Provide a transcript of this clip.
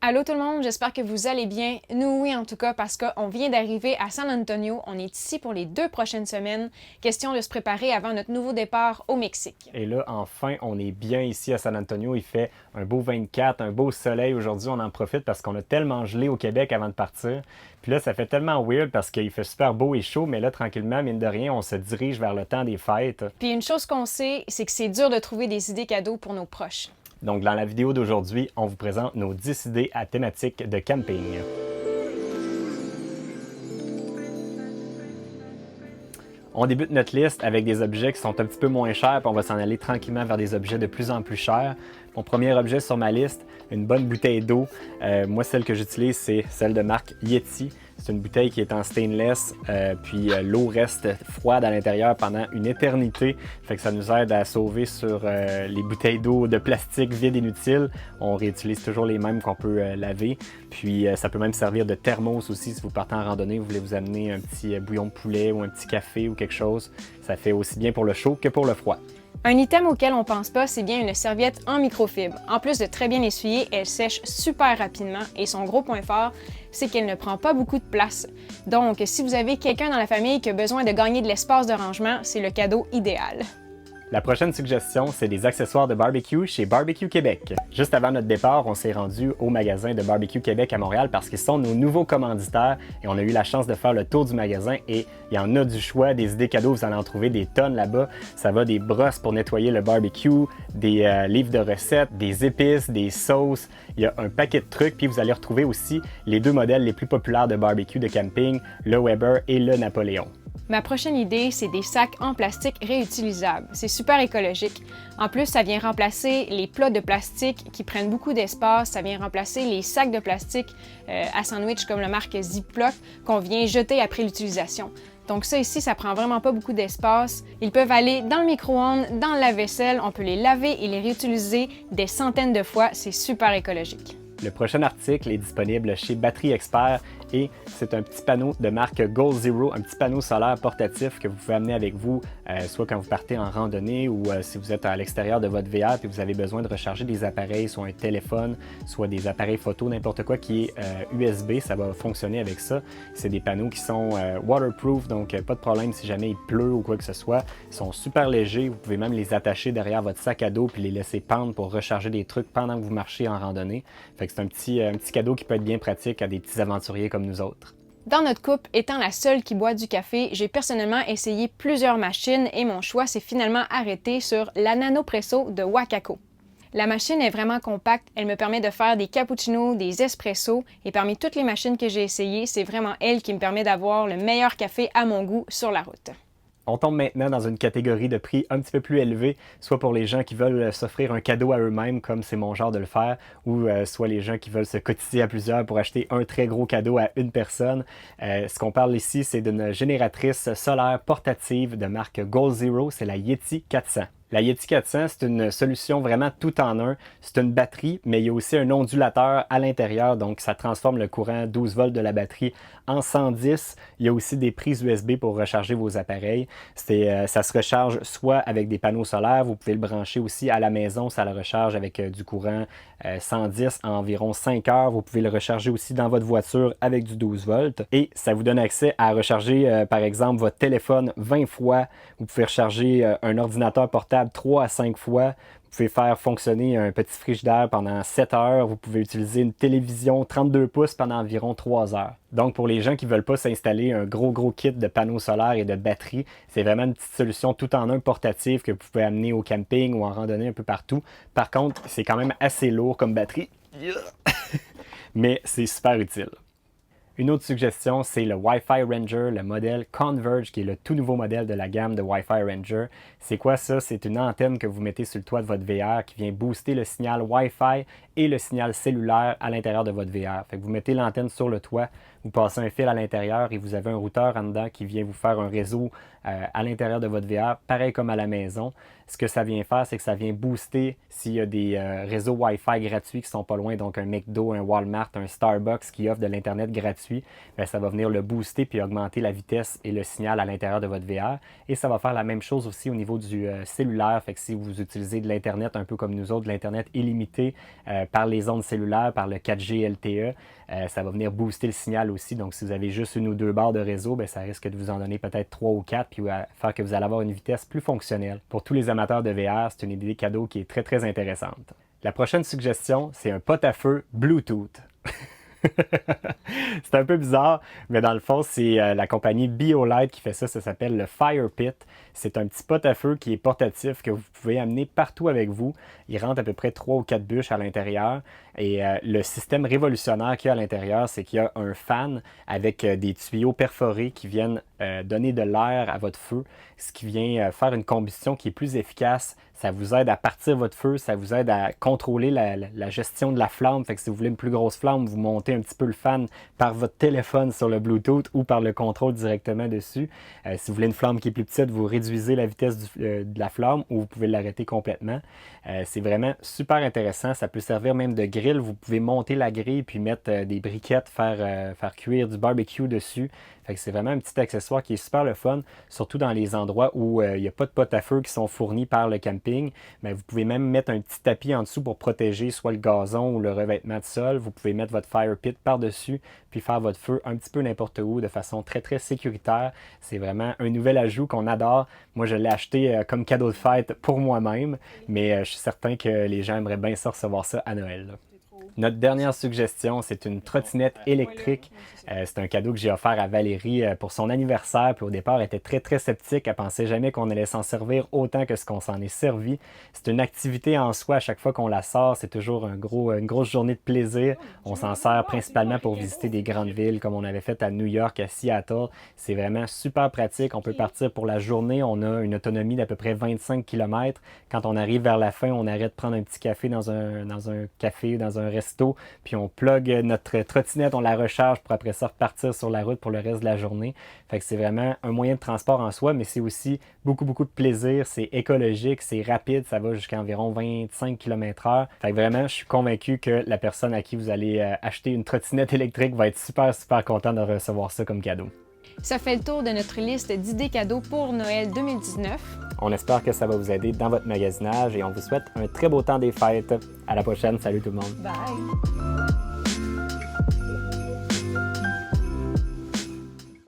Allô tout le monde, j'espère que vous allez bien. Nous oui en tout cas parce qu'on vient d'arriver à San Antonio. On est ici pour les 2 prochaines semaines. Question de se préparer avant notre nouveau départ au Mexique. Et là, enfin, on est bien ici à San Antonio. Il fait un beau 24, un beau soleil. Aujourd'hui, on en profite parce qu'on a tellement gelé au Québec avant de partir. Puis là, ça fait tellement weird parce qu'il fait super beau et chaud, mais là, tranquillement, mine de rien, on se dirige vers le temps des fêtes. Puis une chose qu'on sait, c'est que c'est dur de trouver des idées cadeaux pour nos proches. Donc, dans la vidéo d'aujourd'hui, on vous présente nos 10 idées à thématique de camping. On débute notre liste avec des objets qui sont un petit peu moins chers, puis on va s'en aller tranquillement vers des objets de plus en plus chers. Mon premier objet sur ma liste, une bonne bouteille d'eau. Moi, celle que j'utilise, c'est celle de marque Yeti. C'est une bouteille qui est en stainless, puis l'eau reste froide à l'intérieur pendant une éternité. Fait que ça nous aide à sauver sur les bouteilles d'eau de plastique vides inutiles. On réutilise toujours les mêmes qu'on peut laver. Puis ça peut même servir de thermos aussi si vous partez en randonnée, vous voulez vous amener un petit bouillon de poulet ou un petit café ou quelque chose. Ça fait aussi bien pour le chaud que pour le froid. Un item auquel on pense pas, c'est bien une serviette en microfibre. En plus de très bien essuyer, elle sèche super rapidement et son gros point fort, c'est qu'elle ne prend pas beaucoup de place. Donc, si vous avez quelqu'un dans la famille qui a besoin de gagner de l'espace de rangement, c'est le cadeau idéal. La prochaine suggestion, c'est des accessoires de barbecue chez Barbecue Québec. Juste avant notre départ, on s'est rendu au magasin de Barbecue Québec à Montréal parce qu'ils sont nos nouveaux commanditaires et on a eu la chance de faire le tour du magasin et il y en a du choix, des idées cadeaux, vous allez en trouver des tonnes là-bas. Ça va des brosses pour nettoyer le barbecue, des livres de recettes, des épices, des sauces, il y a un paquet de trucs, puis vous allez retrouver aussi les 2 modèles les plus populaires de barbecue de camping, le Weber et le Napoléon. Ma prochaine idée, c'est des sacs en plastique réutilisables. C'est super écologique. En plus, ça vient remplacer les plats de plastique qui prennent beaucoup d'espace. Ça vient remplacer les sacs de plastique à sandwich comme la marque Ziploc qu'on vient jeter après l'utilisation. Donc ça ici, ça prend vraiment pas beaucoup d'espace. Ils peuvent aller dans le micro-ondes, dans le lave-vaisselle. On peut les laver et les réutiliser des centaines de fois. C'est super écologique. Le prochain article est disponible chez Batterie Expert et c'est un petit panneau de marque Goal Zero, un petit panneau solaire portatif que vous pouvez amener avec vous, soit quand vous partez en randonnée ou si vous êtes à l'extérieur de votre VR et vous avez besoin de recharger des appareils, soit un téléphone, soit des appareils photo, n'importe quoi qui est USB, ça va fonctionner avec ça. C'est des panneaux qui sont waterproof, donc pas de problème si jamais il pleut ou quoi que ce soit. Ils sont super légers, vous pouvez même les attacher derrière votre sac à dos puis les laisser pendre pour recharger des trucs pendant que vous marchez en randonnée. Fait que c'est un petit cadeau qui peut être bien pratique à des petits aventuriers comme nous autres. Dans notre couple, étant la seule qui boit du café, j'ai personnellement essayé plusieurs machines et mon choix s'est finalement arrêté sur la Nanopresso de Wacaco. La machine est vraiment compacte, elle me permet de faire des cappuccinos, des espressos et parmi toutes les machines que j'ai essayées, c'est vraiment elle qui me permet d'avoir le meilleur café à mon goût sur la route. On tombe maintenant dans une catégorie de prix un petit peu plus élevée, soit pour les gens qui veulent s'offrir un cadeau à eux-mêmes, comme c'est mon genre de le faire, ou soit les gens qui veulent se cotiser à plusieurs pour acheter un très gros cadeau à une personne. Ce qu'on parle ici, c'est d'une génératrice solaire portative de marque Goal Zero, c'est la Yeti 400. La Yeti 400, c'est une solution vraiment tout en un. C'est une batterie, mais il y a aussi un ondulateur à l'intérieur, donc ça transforme le courant 12 volts de la batterie en 110. Il y a aussi des prises USB pour recharger vos appareils. Ça se recharge soit avec des panneaux solaires, vous pouvez le brancher aussi à la maison, ça le recharge avec du courant 110 en environ 5 heures. Vous pouvez le recharger aussi dans votre voiture avec du 12 volts. Et ça vous donne accès à recharger, par exemple, votre téléphone 20 fois. Vous pouvez recharger un ordinateur portable 3 à 5 fois. Vous pouvez faire fonctionner un petit frigidaire pendant 7 heures. Vous pouvez utiliser une télévision 32 pouces pendant environ 3 heures. Donc, pour les gens qui ne veulent pas s'installer un gros kit de panneaux solaires et de batteries, c'est vraiment une petite solution tout en un portative que vous pouvez amener au camping ou en randonnée un peu partout. Par contre, c'est quand même assez lourd comme batterie, mais c'est super utile. Une autre suggestion, c'est le Wi-Fi Ranger, le modèle Converge, qui est le tout nouveau modèle de la gamme de Wi-Fi Ranger. C'est quoi ça? C'est une antenne que vous mettez sur le toit de votre VR qui vient booster le signal Wi-Fi et le signal cellulaire à l'intérieur de votre VR. Fait que vous mettez l'antenne sur le toit, vous passez un fil à l'intérieur et vous avez un routeur en dedans qui vient vous faire un réseau à l'intérieur de votre VR, pareil comme à la maison. Ce que ça vient faire, c'est que ça vient booster s'il y a des réseaux Wi-Fi gratuits qui sont pas loin, donc un McDo, un Walmart, un Starbucks qui offre de l'Internet gratuit, bien, ça va venir le booster puis augmenter la vitesse et le signal à l'intérieur de votre VR. Et ça va faire la même chose aussi au niveau du cellulaire. Fait que si vous utilisez de l'Internet un peu comme nous autres, de l'Internet illimité par les ondes cellulaires, par le 4G LTE, ça va venir booster le signal aussi. Donc si vous avez juste une ou deux barres de réseau, bien, ça risque de vous en donner peut-être 3 ou 4 puis faire que vous allez avoir une vitesse plus fonctionnelle. Pour tous les amateurs de VR, c'est une idée cadeau qui est très très intéressante. La prochaine suggestion, c'est un pot à feu Bluetooth. C'est un peu bizarre, mais dans le fond, c'est la compagnie BioLite qui fait ça. Ça s'appelle le Fire Pit. C'est un petit pot à feu qui est portatif que vous pouvez amener partout avec vous. Il rentre à peu près 3 ou 4 bûches à l'intérieur. Et le système révolutionnaire qu'il y a à l'intérieur, c'est qu'il y a un fan avec des tuyaux perforés qui viennent donner de l'air à votre feu, ce qui vient faire une combustion qui est plus efficace. Ça vous aide à partir votre feu, ça vous aide à contrôler la gestion de la flamme. Fait que si vous voulez une plus grosse flamme, vous montez un petit peu le fan par votre téléphone sur le Bluetooth ou par le contrôle directement dessus. Si vous voulez une flamme qui est plus petite, vous réduisez la vitesse de la flamme ou vous pouvez l'arrêter complètement. C'est vraiment super intéressant. Ça peut servir même de grill. Vous pouvez monter la grille puis mettre des briquettes, faire cuire du barbecue dessus. Fait que c'est vraiment un petit accessoire qui est super le fun, surtout dans les endroits où il n'y a pas de pot à feu qui sont fournis par le camping. Mais vous pouvez même mettre un petit tapis en dessous pour protéger soit le gazon ou le revêtement de sol. Vous pouvez mettre votre fire pit par-dessus puis faire votre feu un petit peu n'importe où de façon très très sécuritaire. C'est vraiment un nouvel ajout qu'on adore. Moi, je l'ai acheté comme cadeau de fête pour moi-même, mais je suis certain que les gens aimeraient bien ça recevoir ça à Noël, là. Notre dernière suggestion, c'est une trottinette électrique. C'est un cadeau que j'ai offert à Valérie pour son anniversaire. Puis au départ, elle était très très sceptique. Elle pensait jamais qu'on allait s'en servir autant que ce qu'on s'en est servi. C'est une activité en soi. À chaque fois qu'on la sort, c'est toujours une grosse journée de plaisir. On s'en sert principalement pour visiter des grandes villes comme on avait fait à New York, à Seattle. C'est vraiment super pratique. On peut partir pour la journée. On a une autonomie d'à peu près 25 km. Quand on arrive vers la fin, on arrête de prendre un petit café dans un café, dans un resto, puis on plug notre trottinette, on la recharge pour après ça repartir sur la route pour le reste de la journée. Fait que c'est vraiment un moyen de transport en soi, mais c'est aussi beaucoup de plaisir, c'est écologique, c'est rapide, ça va jusqu'à environ 25 km/h. Fait que vraiment, je suis convaincu que la personne à qui vous allez acheter une trottinette électrique va être super contente de recevoir ça comme cadeau. Ça fait le tour de notre liste d'idées cadeaux pour Noël 2019. On espère que ça va vous aider dans votre magasinage et on vous souhaite un très beau temps des fêtes. À la prochaine, salut tout le monde. Bye!